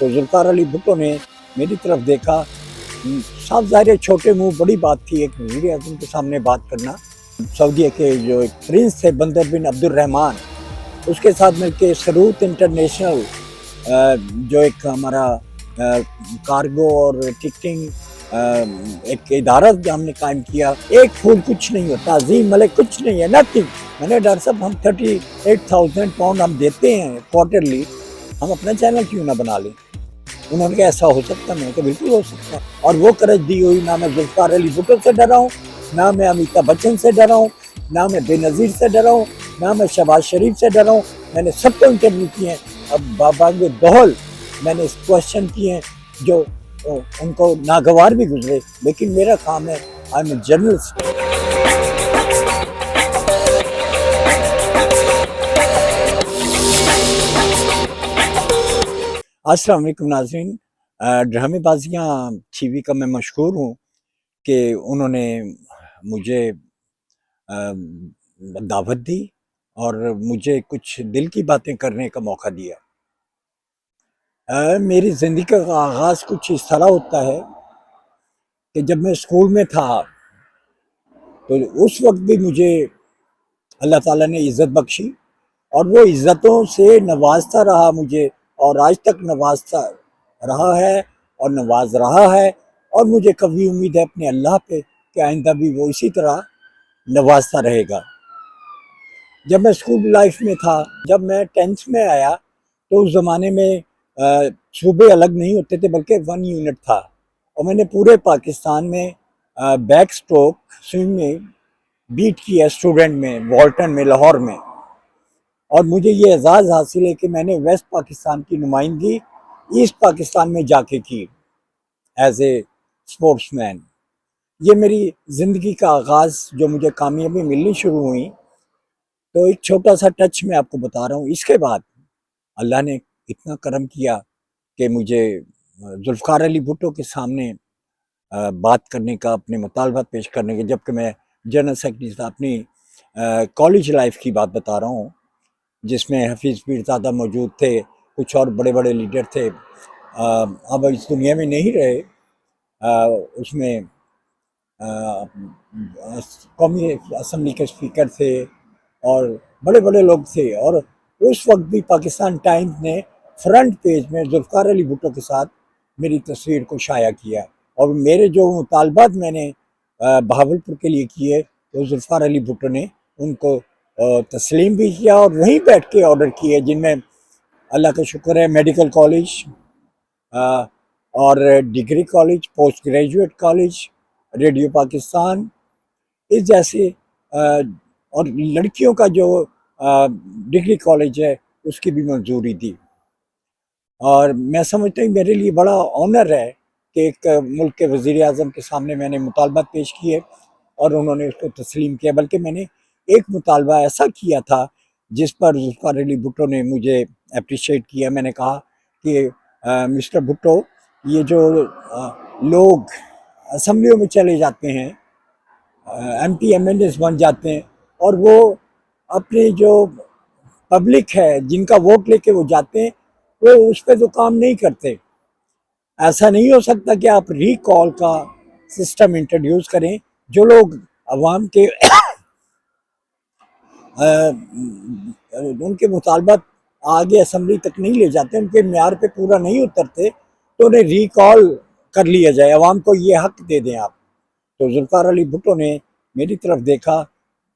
तो जुल्फ़ार अली भुट्टो ने मेरी तरफ देखा। साफ ज़ाहिर है छोटे मुँह बड़ी बात थी एक वज़ीर आज़म के सामने बात करना। सऊदीया के जो एक प्रिंस थे बंदर बिन अब्दुर्रहमान, उसके साथ मिलके सरूत इंटरनेशनल जो एक हमारा कार्गो और टिकटिंग एक इदारा हमने कायम किया। एक फूल कुछ नहीं होता, अजीम मलिक कुछ नहीं है, नथिंग। मैंने डॉक्टर साहब हम 38,000 पाउंड हम देते हैं क्वार्टरली, हम अपना चैनल क्यों ना बना लें। उन्होंने कहा ऐसा हो सकता है, मैंने कहा बिल्कुल हो सकता है। और वो करज दी हुई, ना मैं जुल्फ़ार अली भुट्टो से डरा हूँ, ना मैं अमिताभ बच्चन से डरा हूँ, ना मैं बेनज़ीर से डरा हूँ, ना मैं शहबाज शरीफ से डरा हूँ। मैंने सबको इंटरव्यू किए हैं। अब बाबांगे दोहल मैंने क्वेश्चन किए हैं जो उनको नागवार भी गुजरे, लेकिन मेरा काम है, आई एम ए जर्नलिस्ट। अस्सलाम वालेकुम नाज़रीन। ड्रामेबाज़ियाँ टीवी का मैं मशहूर हूँ कि उन्होंने मुझे दावत दी और मुझे कुछ दिल की बातें करने का मौका दिया। मेरी ज़िंदगी का आगाज़ कुछ इस तरह होता है कि जब मैं स्कूल में था तो उस वक्त भी मुझे अल्लाह ताला ने इज़्ज़त बख्शी और वो इज़्ज़तों से नवाजता रहा मुझे, और आज तक नवाजता रहा है और नवाज रहा है। और मुझे कभी उम्मीद है अपने अल्लाह पे कि आइंदा भी वो इसी तरह नवाजता रहेगा। जब मैं स्कूल लाइफ में था, जब मैं 10th में आया तो उस ज़माने में सूबे अलग नहीं होते थे बल्कि 1 यूनिट था, और मैंने पूरे पाकिस्तान में बैक स्ट्रोक स्विम में बीट किया, स्टूडेंट में, वॉल्टन में, लाहौर में। और मुझे ये एजाज़ हासिल है कि मैंने वेस्ट पाकिस्तान की नुमाइंदगी ईस्ट पाकिस्तान में जाके की एज ए स्पोर्ट्समैन। ये मेरी ज़िंदगी का आगाज़, जो मुझे कामयाबी मिलनी शुरू हुई, तो एक छोटा सा टच मैं आपको बता रहा हूँ। इसके बाद अल्लाह ने इतना करम किया कि मुझे जुल्फ़ार अली भुट्टो के सामने बात करने का, अपने मुतालबात पेश करने के, जबकि मैं जनरल सेक्रेटरी था। अपनी कॉलेज लाइफ की बात बता रहा हूँ, जिसमें हफीज़ पीरज़ादा मौजूद थे, कुछ और बड़े बड़े लीडर थे। अब इस दुनिया में नहीं रहे। उसमें कौमी असम्बली के स्पीकर थे और बड़े बड़े लोग थे। और उस वक्त भी पाकिस्तान टाइम्स ने फ्रंट पेज में जुल्फ़ार अली भुट्टो के साथ मेरी तस्वीर को शाया किया। और मेरे जो मुतालबात मैंने बहावलपुर के लिए किए, तो जुल्फ़ार अली भुट्टो ने उनको तस्लीम भी किया और वहीं बैठ के ऑर्डर किए, जिनमें अल्लाह का शुक्र है मेडिकल कॉलेज और degree college, post graduate college, radio Pakistan, इस जैसे और लड़कियों का जो डिग्री कॉलेज है उसकी भी मंजूरी दी। और मैं समझता हूँ मेरे लिए बड़ा ऑनर है कि एक मुल्क के वज़ीर आज़म के सामने मैंने मुतालबात पेश किए और उन्होंने उसको तस्लीम किया। बल्कि मैंने एक मुतालबा ऐसा किया था जिस पर जुल्फ़ार अली भुट्टो ने मुझे अप्रिशिएट किया। मैंने कहा कि मिस्टर भुट्टो, ये जो लोग असम्बलियों में चले जाते हैं, MP MLAs बन जाते हैं, और वो अपनी जो पब्लिक है जिनका वोट लेके वो जाते हैं, वो उस पर तो काम नहीं करते। ऐसा नहीं हो सकता कि आप रिकॉल का सिस्टम इंट्रोड्यूस करें। जो लोग अवाम के उनके मुतालबात आगे असम्बली तक नहीं ले जाते, उनके म्यार पे पूरा नहीं उतरते, तो उन्हें रिकॉल कर लिया जाए, अवाम को ये हक दे दें आप। तो जुल्फ़ार अली भुट्टो ने मेरी तरफ देखा।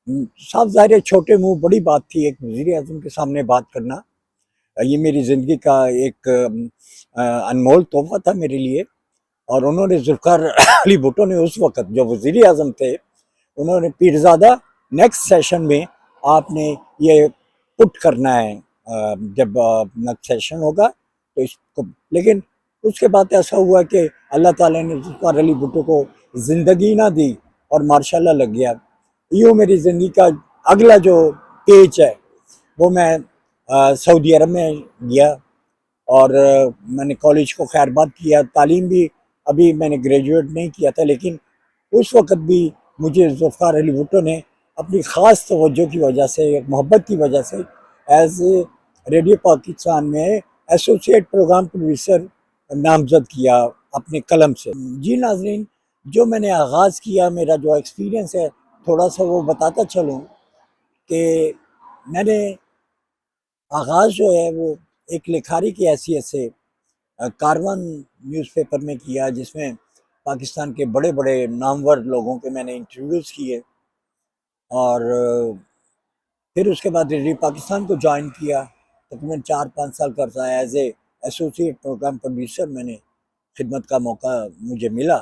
साफ ज़ाहिर है छोटे मुँह बड़ी बात थी एक वज़ीर आज़म के सामने बात करना। ये मेरी ज़िंदगी का एक अनमोल तोहफ़ा था मेरे लिए। और उन्होंने जुल्फ़ार अली भुट्टो ने उस वक़्त जो वज़ीर आज़म थे, उन्होंने पीरज़ादा नेक्स्ट सेशन में आपने ये पुट करना है, जब नेक्स्ट सेशन होगा तो इसको। लेकिन उसके बाद ऐसा हुआ कि अल्लाह ताला ने जुल्फ़ार अली भुट्टो को ज़िंदगी ना दी और माशाल्लाह लग गया। यूँ मेरी ज़िंदगी का अगला जो पेज है वो मैं सऊदी अरब में गया और मैंने कॉलेज को खैरबाद किया। तालीम भी अभी मैंने ग्रेजुएट नहीं किया था, लेकिन उस वक़्त भी मुझे जुल्फ़ार अली भुट्टो ने अपनी ख़ास तवज्जो की वजह से, मोहब्बत की वजह से, एज़ रेडियो पाकिस्तान में एसोसिएट प्रोग्राम प्रोड्यूसर नामजद किया अपने कलम से। जी नाज़रीन, जो मैंने आगाज़ किया, मेरा जो एक्सपीरियंस है, थोड़ा सा वो बताता चलूँ कि मैंने आगाज़ जो है वो एक लिखारी की हैसियत से कारवान न्यूज़पेपर में किया, जिसमें पाकिस्तान के बड़े बड़े नामवर लोगों के मैंने इंटरव्यूज़ किए। और फिर उसके बाद रेडियो पाकिस्तान को ज्वाइन किया। तकरीबन 4-5 साल का था as a associate programme producer, मैंने खिदमत का मौका मुझे मिला।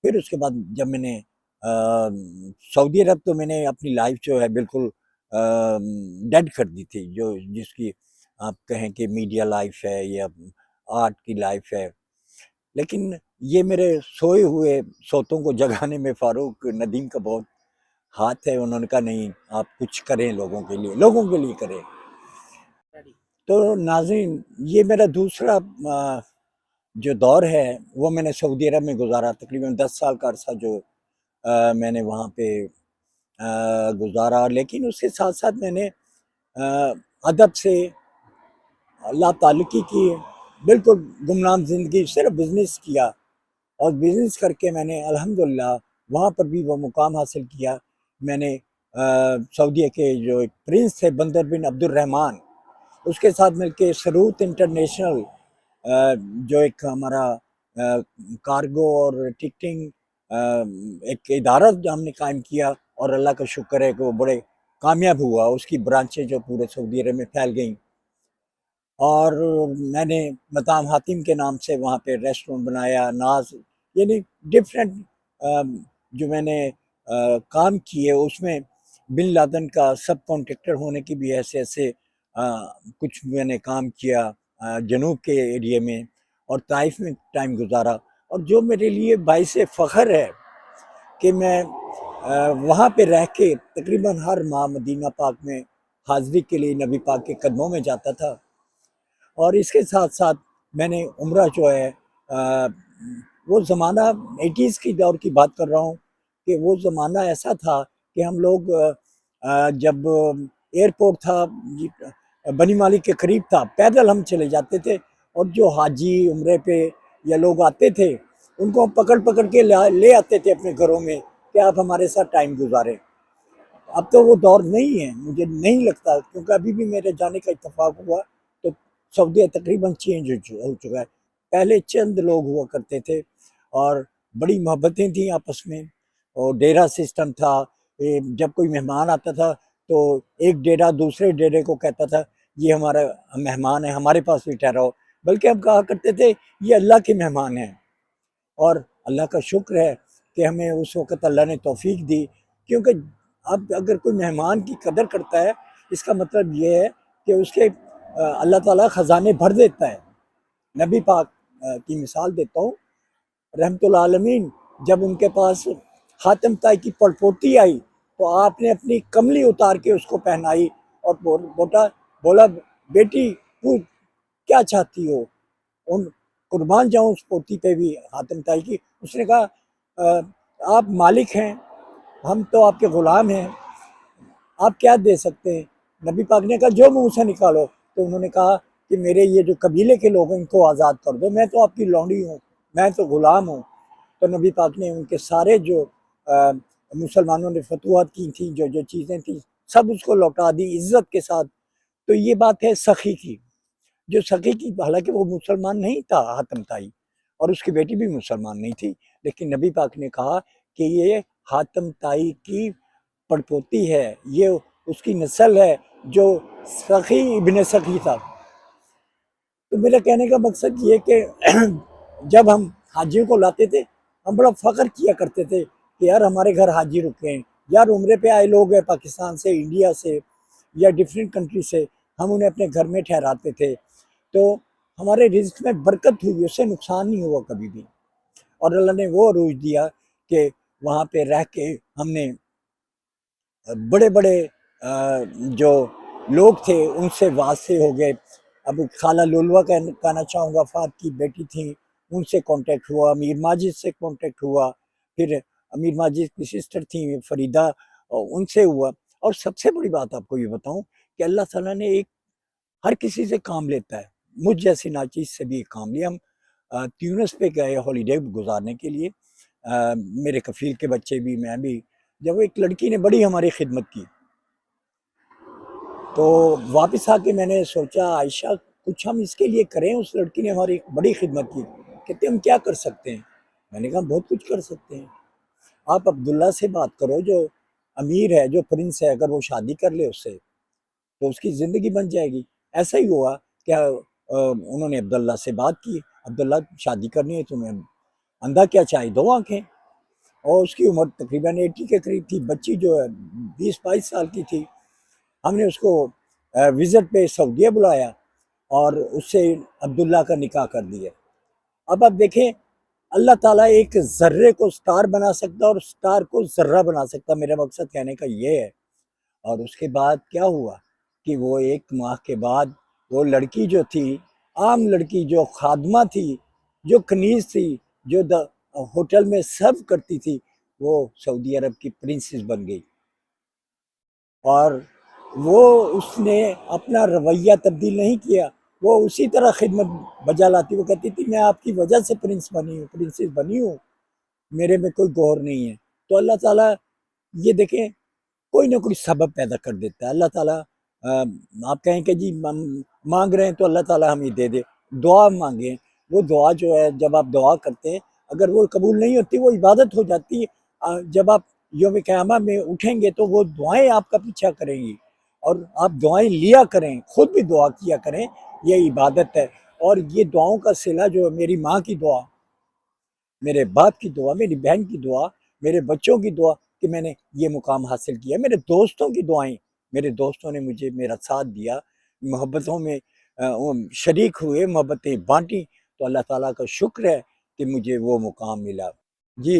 फिर उसके बाद जब मैंने सऊदी अरब, तो मैंने अपनी लाइफ जो है बिल्कुल डेड कर दी थी, जो जिसकी आप कहें कि मीडिया लाइफ है या आर्ट की लाइफ है। लेकिन ये मेरे सोए हुए सोतों को जगाने में फारूक नदीम का बहुत हाथ है। उन्होंने कहा नहीं, आप कुछ करें लोगों के लिए करें। तो नाज़रीन, ये मेरा दूसरा जो दौर है वो मैंने सऊदी अरब में गुजारा। तकरीबन 10 साल का अरसा जो मैंने वहाँ पे गुजारा। लेकिन उसके साथ साथ मैंने अदब से लाताल्लुकी की, बिल्कुल गुमनाम ज़िंदगी, सिर्फ बिज़नेस किया। और बिज़नेस करके मैंने अल्हम्दुलिल्लाह वहाँ पर भी वो मुकाम हासिल किया। मैंने सऊदीया के जो एक प्रिंस थे, बंदर बिन अब्दुर्रहमान, उसके साथ मिलके सरूत इंटरनेशनल, जो एक हमारा कार्गो और टिकटिंग एक इदारा जो हमने कायम किया, और अल्लाह का शुक्र है कि वो बड़े कामयाब हुआ। उसकी ब्रांचें जो पूरे सऊदी अरब में फैल गईं। और मैंने मताम हातिम के नाम से वहाँ पे रेस्टोरेंट बनाया, नाज, यानी डिफरेंट जो मैंने काम किए उसमें बिन लादेन का सब कॉन्ट्रैक्टर होने की भी हैसियत से कुछ मैंने काम किया जनूब के एरिया में, और ताइफ में टाइम गुजारा। और जो मेरे लिए बाइस फ़ख्र है कि मैं वहाँ पे रह के तकरीबन हर माह मदीना पाक में हाज़िरी के लिए नबी पाक के कदमों में जाता था। और इसके साथ साथ मैंने उम्रा जो है वो ज़माना 80s की दौर की बात कर रहा हूँ कि वो ज़माना ऐसा था कि हम लोग जब एयरपोर्ट था बनी मालिक के करीब था, पैदल हम चले जाते थे। और जो हाजी उम्रे पे या लोग आते थे, उनको हम पकड़ पकड़ के ले आते थे अपने घरों में कि आप हमारे साथ टाइम गुजारें। अब तो वो दौर नहीं है, मुझे नहीं लगता, क्योंकि अभी भी मेरे जाने का इत्तेफाक हुआ तो सऊदी तकरीबन चेंज हो चुका है। पहले चंद लोग हुआ करते थे और बड़ी मोहब्बतें थी आपस में, और डेरा सिस्टम था। जब कोई मेहमान आता था तो एक डेरा दूसरे डेरे को कहता था ये हमारा मेहमान है, हमारे पास भी ठहराओ। बल्कि हम कहा करते थे ये अल्लाह के मेहमान हैं। और अल्लाह का शुक्र है कि हमें उस वक़्त अल्लाह ने तौफ़ीक दी, क्योंकि अब अगर कोई मेहमान की कदर करता है, इसका मतलब ये है कि उसके अल्लाह ताला ख़ज़ाने भर देता है। नबी पाक की मिसाल देता हूँ, रहमतुल आलमीन जब उनके पास हातिम ताई की पड़पोती आई, तो आपने अपनी कमली उतार के उसको पहनाई और बोला बेटी तू क्या चाहती हो? उन कुर्बान जाऊँ उस पोती पे भी, हातिम ताई की। उसने कहा आप मालिक हैं, हम तो आपके ग़ुलाम हैं, आप क्या दे सकते हैं? नबी पाक ने कहा जो मुँह से निकालो। तो उन्होंने कहा कि मेरे ये जो कबीले के लोग हैं इनको आज़ाद कर दो, मैं तो आपकी लौंडी हूँ, मैं तो ग़ुलाम हूँ। तो नबी पाक ने उनके सारे जो मुसलमानों ने फतूहात की थी, जो जो चीज़ें थी, सब उसको लौटा दी इज़्ज़त के साथ। तो ये बात है सखी की, जो सखी की, हालांकि वो मुसलमान नहीं था हातिम ताई, और उसकी बेटी भी मुसलमान नहीं थी। लेकिन नबी पाक ने कहा कि ये हातिम ताई की पड़पोती है, ये उसकी नस्ल है जो सखी इब्ने सखी था। तो मेरा कहने का मकसद ये कि जब हम हाजियों को लाते थे, हम बड़ा फ़ख्र किया करते थे कि यार हमारे घर हाजी रुके हैं, यार उम्रे पे आए लोग हैं पाकिस्तान से, इंडिया से या डिफरेंट कंट्री से, हम उन्हें अपने घर में ठहराते थे। तो हमारे रिज़्क में बरकत हुई, उससे नुकसान नहीं हुआ कभी भी। और अल्लाह ने वो अरूज दिया कि वहाँ पे रह के हमने बड़े बड़े जो लोग थे उनसे वास्ते हो गए। अब खाला लुलवा कहना चाहूँगा, फ़ाद की बेटी थी, उनसे कांटेक्ट हुआ, अमीर माजिद से कांटेक्ट हुआ। फिर अमीर माजिद की सिस्टर थी फरीदा, उनसे हुआ। और सबसे बड़ी बात आपको ये बताऊँ कि अल्लाह ताला ने एक हर किसी से काम लेता है, मुझ जैसी नाचीज़ से भी काम लिया। हम ट्यूनिस पे गए हॉलीडे गुजारने के लिए। मेरे कफ़ील के बच्चे भी, मैं भी। जब एक लड़की ने बड़ी हमारी खिदमत की, तो वापस आके मैंने सोचा आयशा कुछ हम इसके लिए करें, उस लड़की ने हमारी बड़ी खिदमत की। कहते हम क्या कर सकते हैं? मैंने कहा बहुत कुछ कर सकते हैं। आप अब्दुल्ला से बात करो जो अमीर है, जो प्रिंस है, अगर वो शादी कर ले उससे तो उसकी ज़िंदगी बन जाएगी। ऐसा ही हुआ। क्या उन्होंने अब्दुल्ला से बात की, अब्दुल्ला शादी करनी है तुम्हें, अंधा क्या चाहे दो आंखें। और उसकी उम्र तकरीबन 80 के करीब थी, बच्ची जो है 20-22 साल की थी। हमने उसको विजिट पे सऊदीया बुलाया और उससे अब्दुल्ला का निकाह कर दिया। अब आप देखें, अल्लाह ताला एक जर्रे को स्टार बना सकता और स्टार को जर्रा बना सकता, मेरा मकसद कहने का ये है। और उसके बाद क्या हुआ कि वो 1 माह के बाद वो लड़की जो थी, आम लड़की जो खादमा थी, जो कनीज़ थी, जो होटल में सर्व करती थी, वो सऊदी अरब की प्रिंसेस बन गई। और वो उसने अपना रवैया तब्दील नहीं किया, वो उसी तरह खिदमत बजा लाती। वो कहती थी मैं आपकी वजह से प्रिंस बनी हूँ, प्रिंसेस बनी हूँ, मेरे में कोई गौर नहीं है। तो अल्लाह ताला ये देखें, कोई ना कोई सबब पैदा कर देता है अल्लाह ताला। आप कहें कि जी मांग रहे हैं तो अल्लाह ताला हमें दे दे, दुआ मांगे। वो दुआ जो है, जब आप दुआ करते हैं, अगर वो कबूल नहीं होती, वो इबादत हो जाती है। जब आप यौम क़यामत में उठेंगे तो वो दुआएं आपका पीछा करेंगी। और आप दुआएं लिया करें, खुद भी दुआ किया करें, ये इबादत है। और ये दुआओं का सिला जो है, मेरी माँ की दुआ, मेरे बाप की दुआ, मेरी बहन की दुआ, मेरे बच्चों की दुआ कि मैंने ये मुकाम हासिल किया, मेरे दोस्तों की दुआएं, मेरे दोस्तों ने मुझे मेरा साथ दिया, मोहब्बतों में वो शरीक हुए, मोहब्बतें बांटी, तो अल्लाह ताला का शुक्र है कि मुझे वो मुकाम मिला। जी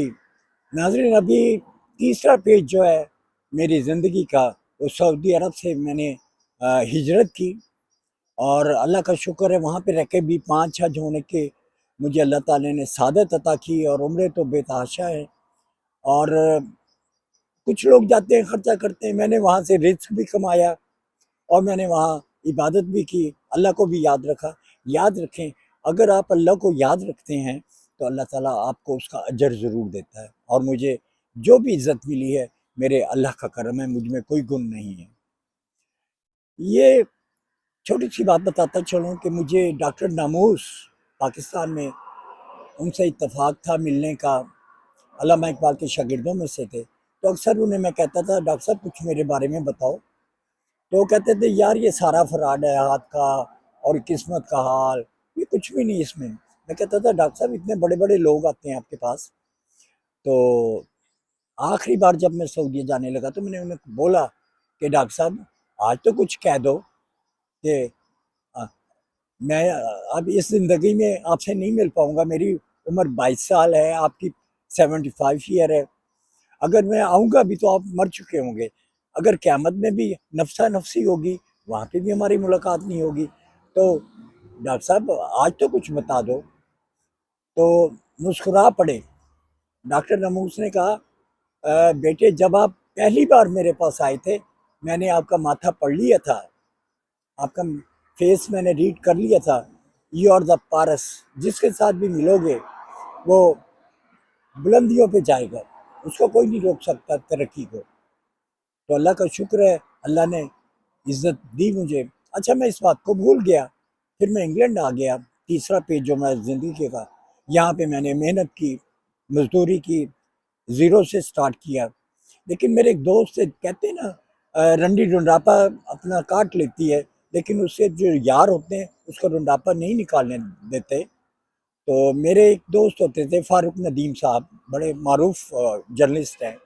नाज़रीन, अभी तीसरा पेज जो है मेरी ज़िंदगी का, वो सऊदी अरब से मैंने हिजरत की। और अल्लाह का शुक्र है, वहाँ पे रह के भी 5 हज होने के मुझे अल्लाह ताला ने सादत अता की, और उम्रे तो बेतहाशा है। और कुछ लोग जाते हैं, खर्चा करते हैं, मैंने वहाँ से रिज़्क भी कमाया और मैंने वहाँ इबादत भी की, अल्लाह को भी याद रखा। याद रखें, अगर आप अल्लाह को याद रखते हैं तो अल्लाह ताला आपको उसका अजर ज़रूर देता है। और मुझे जो भी इज़्ज़त मिली है, मेरे अल्लाह का करम है, मुझ में कोई गुण नहीं है। ये छोटी सी बात बताता चलूँ कि मुझे डॉक्टर नामूस पाकिस्तान में, उनसे इत्तेफाक था मिलने का। अल्लामा इकबाल के शागिर्दों में से थे। तो अक्सर उन्हें मैं कहता था डॉक्टर साहब कुछ मेरे बारे में बताओ। तो वो कहते थे यार ये सारा फ्रॉड है हाथ का, और किस्मत का हाल, ये कुछ भी नहीं इसमें। मैं कहता था डॉक्टर साहब इतने बड़े बड़े लोग आते हैं आपके पास। तो आखिरी बार जब मैं सऊदी जाने लगा तो मैंने उन्हें बोला कि डॉक्टर साहब आज तो कुछ कह दो कि मैं अब इस ज़िंदगी में आपसे नहीं मिल पाऊँगा, मेरी उम्र 22 साल है, आपकी 75 ईयर है। अगर मैं आऊँगा भी तो आप मर चुके होंगे। अगर क़यामत में भी नफ़्सा नफ़सी होगी, वहाँ पे भी हमारी मुलाकात नहीं होगी। तो डॉक्टर साहब आज तो कुछ बता दो। तो मुस्कुरा पड़े। डॉक्टर नमूस ने कहा बेटे जब आप पहली बार मेरे पास आए थे, मैंने आपका माथा पढ़ लिया था, आपका फेस मैंने रीड कर लिया था। यू आर द पारस, जिसके साथ भी मिलोगे वो बुलंदियों पे जाएगा, उसको कोई नहीं रोक सकता तरक्की को। तो अल्लाह का शुक्र है, अल्लाह ने इज़्ज़त दी मुझे। अच्छा मैं इस बात को भूल गया, फिर मैं इंग्लैंड आ गया। तीसरा पेज जो मैं ज़िंदगी का, यहाँ पे मैंने मेहनत की, मज़दूरी की, ज़ीरो से स्टार्ट किया। लेकिन मेरे एक दोस्त थे, कहते हैं ना रंडी रुंडापा अपना काट लेती है, लेकिन उससे जो यार होते हैं उसका रुंडापा नहीं निकालने देते। तो मेरे एक दोस्त होते थे फ़ारूक नदीम साहब, बड़े मारूफ जर्नलिस्ट हैं।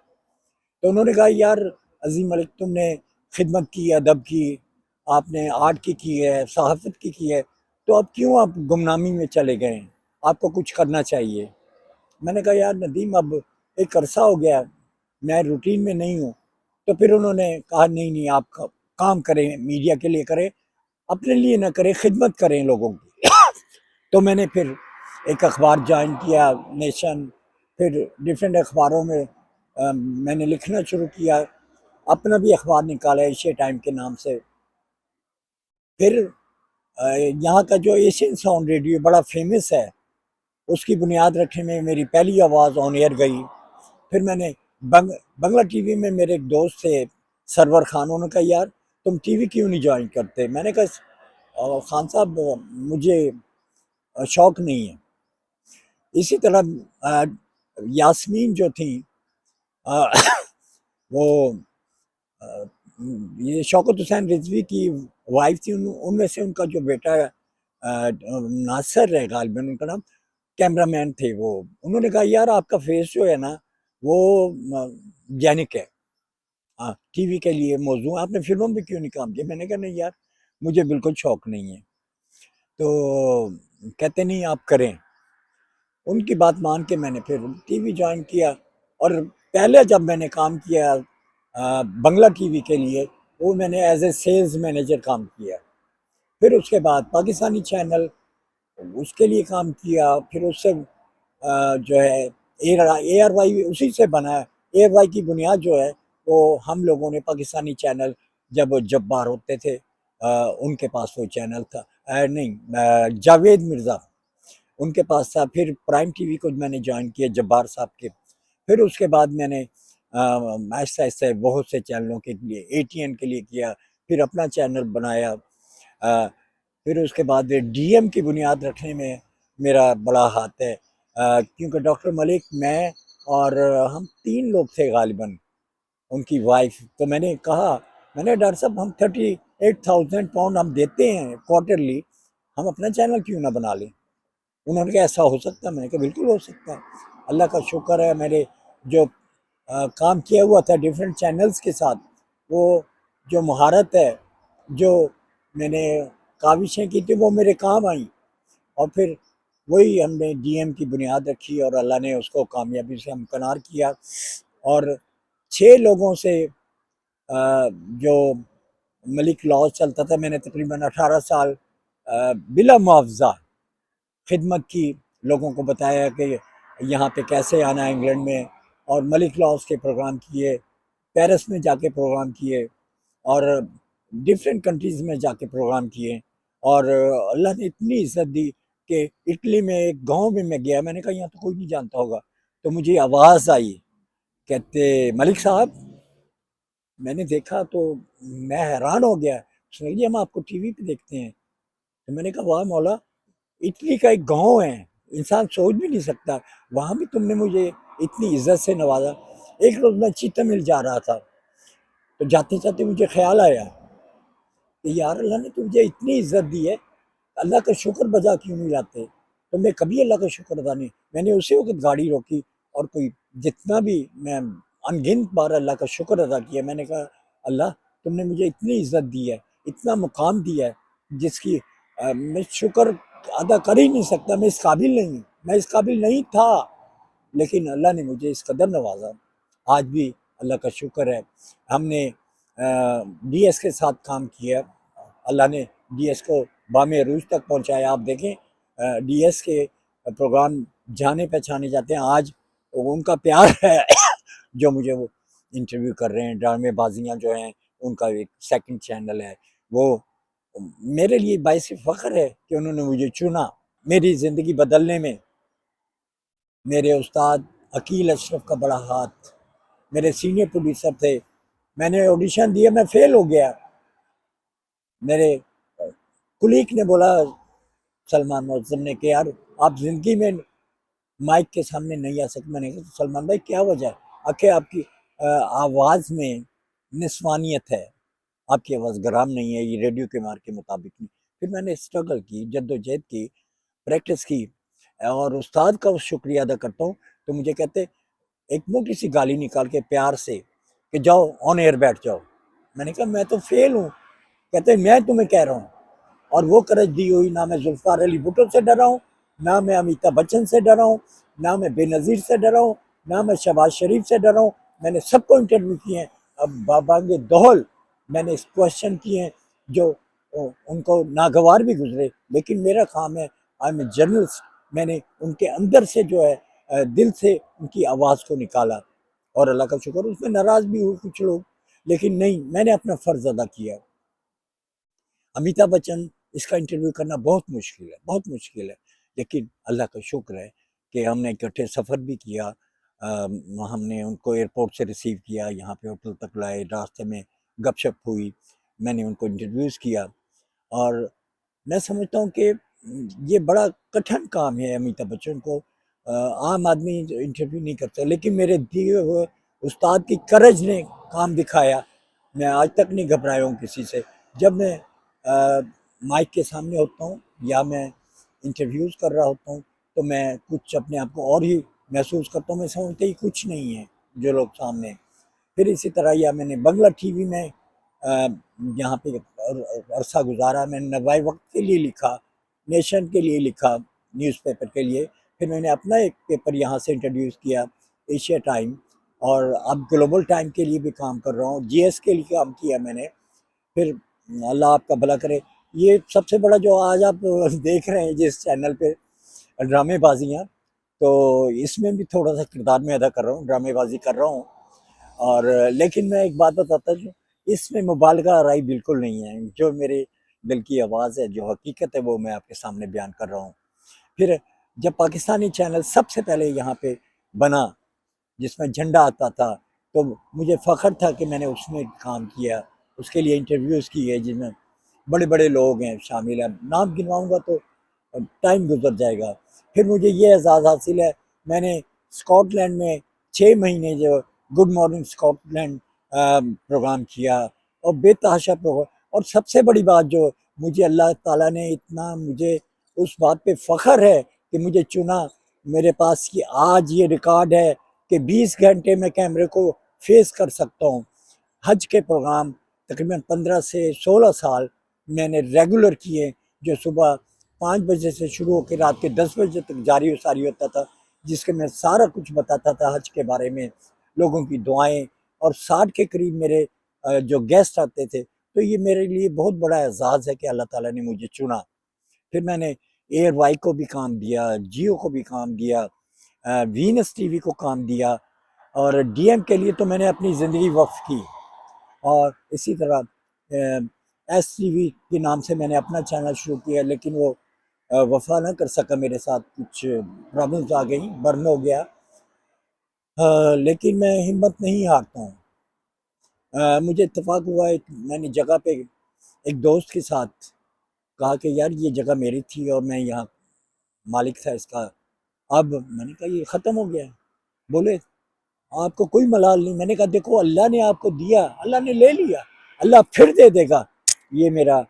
तो उन्होंने कहा यार अज़ीम मलिक तुमने खिदमत की, अदब की, आपने आर्ट की है, सहाफ़त की है, तो अब क्यों आप गुमनामी में चले गए हैं? आपको कुछ करना चाहिए। मैंने कहा यार नदीम अब एक अरसा हो गया, मैं रूटीन में नहीं हूँ। तो फिर उन्होंने कहा नहीं नहीं आप काम करें, मीडिया के लिए करें, अपने लिए ना करें, खिदमत करें लोगों की। तो मैंने फिर एक अखबार ज्वाइन किया, नेशन, फिर डिफरेंट अखबारों में मैंने लिखना शुरू किया। अपना भी अखबार निकाला एशिया टाइम के नाम से। फिर यहाँ का जो एशियन साउंड रेडियो बड़ा फेमस है, उसकी बुनियाद रखने में मेरी पहली आवाज़ ऑन एयर गई। फिर मैंने बंगला टीवी में मेरे एक दोस्त थे सरवर खान, उन्होंने कहा यार तुम टीवी क्यों नहीं ज्वाइन करते? मैंने कहा खान साहब मुझे शौक नहीं है। इसी तरह यास्मीन जो थी अ, वो अ, ये शौकत हुसैन रिजवी की वाइफ थी, उनमें से उनका जो बेटा नासिर है गालिबन उनका नाम, कैमरामैन थे वो। उन्होंने कहा यार आपका फेस जो है ना वो जैनिक है, हाँ टीवी के लिए मौजू है, आपने फिल्मों में क्यों नहीं काम किया? मैंने कहा नहीं यार मुझे बिल्कुल शौक नहीं है। तो कहते नहीं आप करें। उनकी बात मान के मैंने फिर टीवी ज्वाइन किया। और पहले जब मैंने काम किया बंगला टीवी के लिए, वो मैंने एज ए सेल्स मैनेजर काम किया। फिर उसके बाद पाकिस्तानी चैनल, उसके लिए काम किया। फिर उससे जो है ए आर वाई उसी से बना है। ए आर वाई की बुनियाद जो है वो हम लोगों ने पाकिस्तानी चैनल, जब जब्बार होते थे उनके पास वो चैनल था, नहीं जावेद मिर्ज़ा उनके पास था। फिर प्राइम टीवी को मैंने ज्वाइन किया जब्बार साहब के। फिर उसके बाद मैंने आहिस्ता आहिस्ता बहुत से चैनलों के लिए एटीएन के लिए किया, फिर अपना चैनल बनाया। अ, फिर उसके बाद डीएम की बुनियाद रखने में मेरा बड़ा हाथ है, क्योंकि डॉक्टर मलिक, मैं और हम 3 लोग थे गालिबन, उनकी वाइफ। तो मैंने कहा, मैंने डॉक्टर साहब हम 38,000 पाउंड हम देते हैं क्वार्टरली, हम अपना चैनल क्यों ना बना लें? उन्होंने कहा ऐसा हो सकता है? मैंने कहा बिल्कुल हो सकता है। अल्लाह का शुक्र है, मेरे जो काम किया हुआ था डिफरेंट चैनल्स के साथ, वो जो महारत है, जो मैंने काविशें की थी, वो मेरे काम आई। और फिर वही हमने डीएम की बुनियाद रखी और अल्लाह ने उसको कामयाबी से हमकनार किया। और 6 लोगों से जो मलिक लॉज चलता था, मैंने तकरीबन 18 साल बिला मुआवजा खिदमत की, लोगों को बताया कि यहाँ पे कैसे आना है इंग्लैंड में। और मलिक लॉज के प्रोग्राम किए, पेरिस में जाके प्रोग्राम किए, और डिफरेंट कंट्रीज़ में जाके प्रोग्राम किए। और अल्लाह ने इतनी इज़्ज़त दी कि इटली में एक गांव में मैं गया, मैंने कहा यहाँ तो कोई नहीं जानता होगा। तो मुझे आवाज़ आई, कहते मलिक साहब। मैंने देखा तो मैं हैरान हो गया। उसने कहा जी हम आपको टीवी पे देखते हैं। तो मैंने कहा वाह मौला, इटली का एक गांव है, इंसान सोच भी नहीं सकता, वहाँ भी तुमने मुझे इतनी इज्जत से नवाजा। एक रोज़ मैं चीता मिल जा रहा था, तो जाते जाते मुझे ख्याल आया कि यार अल्लाह ने तुझे इतनी इज्जत दी है, अल्लाह का शुक्र बजा क्यों नहीं लाते? तो मैं कभी अल्लाह का शुक्र अदा नहीं। मैंने उसी वक्त गाड़ी रोकी और कोई जितना भी मैं अनगिनत बार अल्लाह का शुक्र अदा किया। मैंने कहा अल्लाह तुमने मुझे इतनी इज्जत दी है, इतना मुकाम दिया है, जिसकी मैं शुक्र अदा कर ही नहीं सकता। मैं इस काबिल नहीं हूँ, मैं इस काबिल नहीं था, लेकिन अल्लाह ने मुझे इस कदर नवाजा। आज भी अल्लाह का शुक्र है। हमने डीएस के साथ काम किया, अल्लाह ने डीएस को बामे अरूज तक पहुंचाया। आप देखें डीएस के प्रोग्राम जाने पहचाने जाते हैं आज, उनका प्यार है जो मुझे वो इंटरव्यू कर रहे हैं, ड्रामेबाजियाँ जो हैं, उनका एक सेकंड चैनल है। वो मेरे लिए बाइस फ़ख्र है कि उन्होंने मुझे चुना। मेरी ज़िंदगी बदलने में मेरे उस्ताद अकील अशरफ का बड़ा हाथ, मेरे सीनियर प्रोड्यूसर थे। मैंने ऑडिशन दिया, मैं फेल हो गया। मेरे कुलीग ने बोला, सलमान मुअज्जम ने, कि यार आप ज़िंदगी में माइक के सामने नहीं आ सकते। मैंने कहा सलमान भाई क्या वजह है? आखिर आपकी आवाज़ में निस्वानियत है, आपकी आवाज़ गराम नहीं है, ये रेडियो के मार के मुताबिक नहीं। फिर मैंने स्ट्रगल की, जद्दोजहद की, प्रैक्टिस की, और उस्ताद का शुक्रिया अदा करता हूँ। तो मुझे कहते एक मोटी सी गाली निकाल के प्यार से कि जाओ ऑन एयर बैठ जाओ। मैंने कहा मैं तो फेल हूँ। कहते मैं तुम्हें कह रहा हूँ। और वो करज दी हुई, ना मैं जुल्फ़ार अली भुट्टो से डरा हूँ, ना मैं अमिताभ बच्चन से डरा हूँ, ना मैं बेनज़ीर से डरा हूँ, ना मैं शहबाज शरीफ से डरा हूँ। मैंने सबको इंटरव्यू किए हैं। अब बाबांगे दोहल मैंने इस क्वेश्चन किए हैं जो उनको नागवार भी गुजरे, लेकिन मेरा काम है, आई एम ए जर्नलिस्ट। मैंने उनके अंदर से जो है दिल से उनकी आवाज़ को निकाला। और अल्लाह का शुक्र, उसमें नाराज़ भी हुए कुछ लोग, लेकिन नहीं, मैंने अपना फ़र्ज़ अदा किया। अमिताभ बच्चन, इसका इंटरव्यू करना बहुत मुश्किल है, बहुत मुश्किल है, लेकिन अल्लाह का शुक्र है कि हमने इकट्ठे सफ़र भी किया। हमने उनको एयरपोर्ट से रिसीव किया, यहाँ पे होटल तक लाए, रास्ते में गपशप हुई, मैंने उनको इंट्रोड्यूस किया। और मैं समझता हूँ कि ये बड़ा कठिन काम है अमिताभ बच्चन को, आम आदमी इंटरव्यू नहीं करता, लेकिन मेरे दिए हुए उस्ताद की करज ने काम दिखाया। मैं आज तक नहीं घबराया हूँ किसी से। जब मैं माइक के सामने होता हूँ या मैं इंटरव्यूज़ कर रहा होता हूँ, तो मैं कुछ अपने आप को और ही महसूस करता हूँ, मैं समझता ही कुछ नहीं है जो लोग सामने हैं। फिर इसी तरह या मैंने बंगला टीवी में यहाँ पे अरसा गुजारा। मैंने नवाए वक्त के लिए लिखा, नेशन के लिए लिखा, न्यूज़पेपर के लिए। फिर मैंने अपना एक पेपर यहाँ से इंट्रोड्यूस किया, एशिया टाइम, और अब ग्लोबल टाइम के लिए भी काम कर रहा हूँ, जीएस के लिए काम किया मैंने। फिर अल्लाह आपका भला करे। ये सबसे बड़ा जो आज आप देख रहे हैं जिस चैनल पे ड्रामेबाजियाँ, तो इसमें भी थोड़ा सा किरदार में अदा कर रहा हूँ, ड्रामेबाजी कर रहा हूँ। और लेकिन मैं एक बात बताता हूँ, इसमें मुबालगा आराई बिल्कुल नहीं है। जो मेरे दिल की आवाज़ है, जो हकीकत है, वो मैं आपके सामने बयान कर रहा हूँ। फिर जब पाकिस्तानी चैनल सबसे पहले यहाँ पे बना, जिसमें झंडा आता था, तो मुझे फ़ख्र था कि मैंने उसमें काम किया, उसके लिए इंटरव्यूज़ किए जिसमें बड़े बड़े लोग हैं शामिल हैं। नाम गिनवाऊंगा तो टाइम गुजर जाएगा। फिर मुझे ये एजाज़ हासिल है, मैंने स्कॉटलैंड में 6 महीने जो गुड मॉर्निंग स्कॉटलैंड प्रोग्राम किया, और बेतहाशा प्रोग्राम। और सबसे बड़ी बात जो मुझे अल्लाह ताला ने इतना, मुझे उस बात पे फ़ख्र है कि मुझे चुना। मेरे पास ये आज ये रिकॉर्ड है कि 20 घंटे में कैमरे को फेस कर सकता हूँ। हज के प्रोग्राम तकरीबन 15 से 16 साल मैंने रेगुलर किए, जो सुबह 5 बजे से शुरू होकर रात के 10 बजे तक जारी सारी होता था, जिसके मैं सारा कुछ बताता था हज के बारे में, लोगों की दुआएं। और 60 के करीब मेरे जो गेस्ट आते थे। तो ये मेरे लिए बहुत बड़ा एजाज़ है कि अल्लाह ताला ने मुझे चुना। फिर मैंने एयर वाई को भी काम दिया, जियो को भी काम दिया, वीनस टीवी को काम दिया, और डीएम के लिए तो मैंने अपनी ज़िंदगी वक्फ की। और इसी तरह एस टीवी के नाम से मैंने अपना चैनल शुरू किया, लेकिन वो वफा ना कर सका मेरे साथ, कुछ प्रॉब्लम्स आ गई, बर्न हो गया। लेकिन मैं हिम्मत नहीं हारता हूँ। मुझे इत्तेफाक हुआ, एक मैंने जगह पे एक दोस्त के साथ कहा कि यार ये जगह मेरी थी और मैं यहाँ मालिक था इसका, अब मैंने कहा ये ख़त्म हो गया है। बोले आपको कोई मलाल नहीं। मैंने कहा देखो अल्लाह ने आपको दिया, अल्लाह ने ले लिया, अल्लाह फिर दे देगा। ये मेरा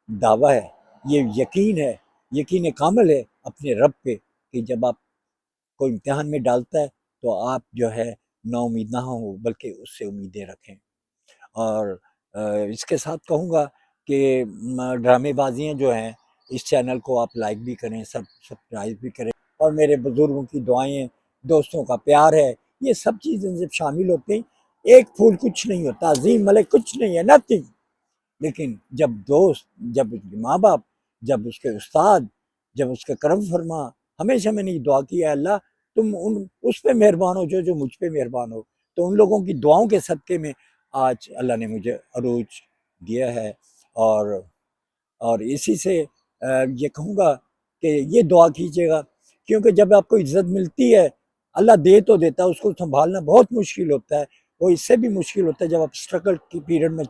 दावा है, ये यकीन है, यकीन कामिल है अपने रब पे, कि जब आप कोई इम्तिहान में डालता है तो आप जो है नाउमीद ना हो, बल्कि उससे उम्मीदें रखें। और इसके साथ कहूँगा कि ड्रामेबाजियाँ जो हैं, इस चैनल को आप लाइक भी करें, सब्सक्राइब भी करें, और मेरे बुज़ुर्गों की दुआएं, दोस्तों का प्यार है, ये सब चीज़ें जब शामिल होती हैं, एक फूल कुछ नहीं होता, अजीम मलिक कुछ नहीं है, नथिंग। लेकिन जब दोस्त, जब उसके माँ बाप, जब उसके उस्ताद, जब उसका करम फरमा, हमेशा मैंने ये दुआ की है अल्लाह तुम उन उस पे मेहरबान हो जो जो मुझ पे मेहरबान हो। तो उन लोगों की दुआओं के सदक़े में आज अल्लाह ने मुझे अरूज दिया है। और इसी से ये कहूँगा कि ये दुआ कीजिएगा, क्योंकि जब आपको इज़्ज़त मिलती है, अल्लाह दे तो देता है, उसको सँभालना बहुत मुश्किल होता है। वो इससे भी मुश्किल होता है जब आप स्ट्रगल की पीरियड में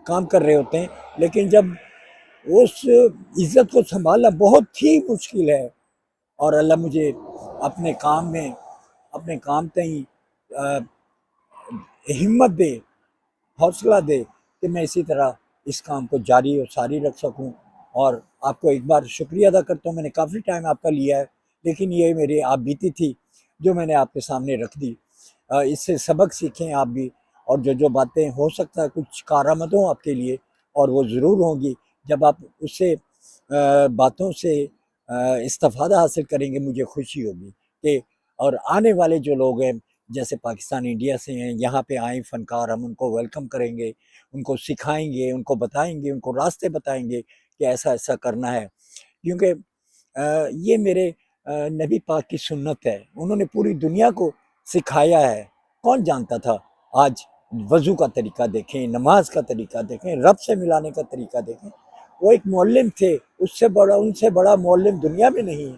काम कर रहे होते हैं। लेकिन जब उस इज़्ज़त को सँभालना बहुत ही मुश्किल है, और अल्लाह मुझे अपने काम में, अपने काम तई हिम्मत दे, हौसला दे कि मैं इसी तरह इस काम को जारी और सारी रख सकूं। और आपको एक बार शुक्रिया अदा करता हूं, मैंने काफ़ी टाइम आपका लिया है, लेकिन ये मेरी आप बीती थी जो मैंने आपके सामने रख दी। इससे सबक सीखें आप भी, और जो जो बातें हो सकता है कुछ कारआमद हों आपके लिए, और वो ज़रूर होंगी। जब आप उससे बातों से इस्तिफ़ादा हासिल करेंगे, मुझे खुशी होगी कि, और आने वाले जो लोग हैं, जैसे पाकिस्तान इंडिया से हैं, यहाँ पे आए फ़नकार, हम उनको वेलकम करेंगे, उनको सिखाएंगे, उनको बताएंगे, उनको रास्ते बताएंगे कि ऐसा ऐसा करना है। क्योंकि ये मेरे नबी पाक की सुन्नत है, उन्होंने पूरी दुनिया को सिखाया है। कौन जानता था? आज वज़ू का तरीका देखें, नमाज का तरीका देखें, रब से मिलाने का तरीका देखें। वो एक मुअल्लिम थे, उससे बड़ा, उनसे बड़ा मुअल्लिम दुनिया में नहीं है।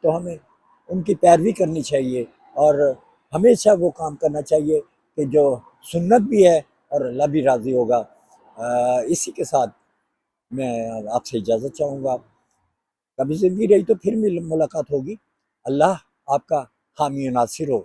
तो हमें उनकी पैरवी करनी चाहिए और हमेशा वो काम करना चाहिए कि जो सुन्नत भी है और अल्लाह भी राज़ी होगा। इसी के साथ मैं आपसे इजाज़त चाहूँगा। कभी ज़िंदगी रही तो फिर मुलाकात होगी। अल्लाह आपका हामी नासिर हो।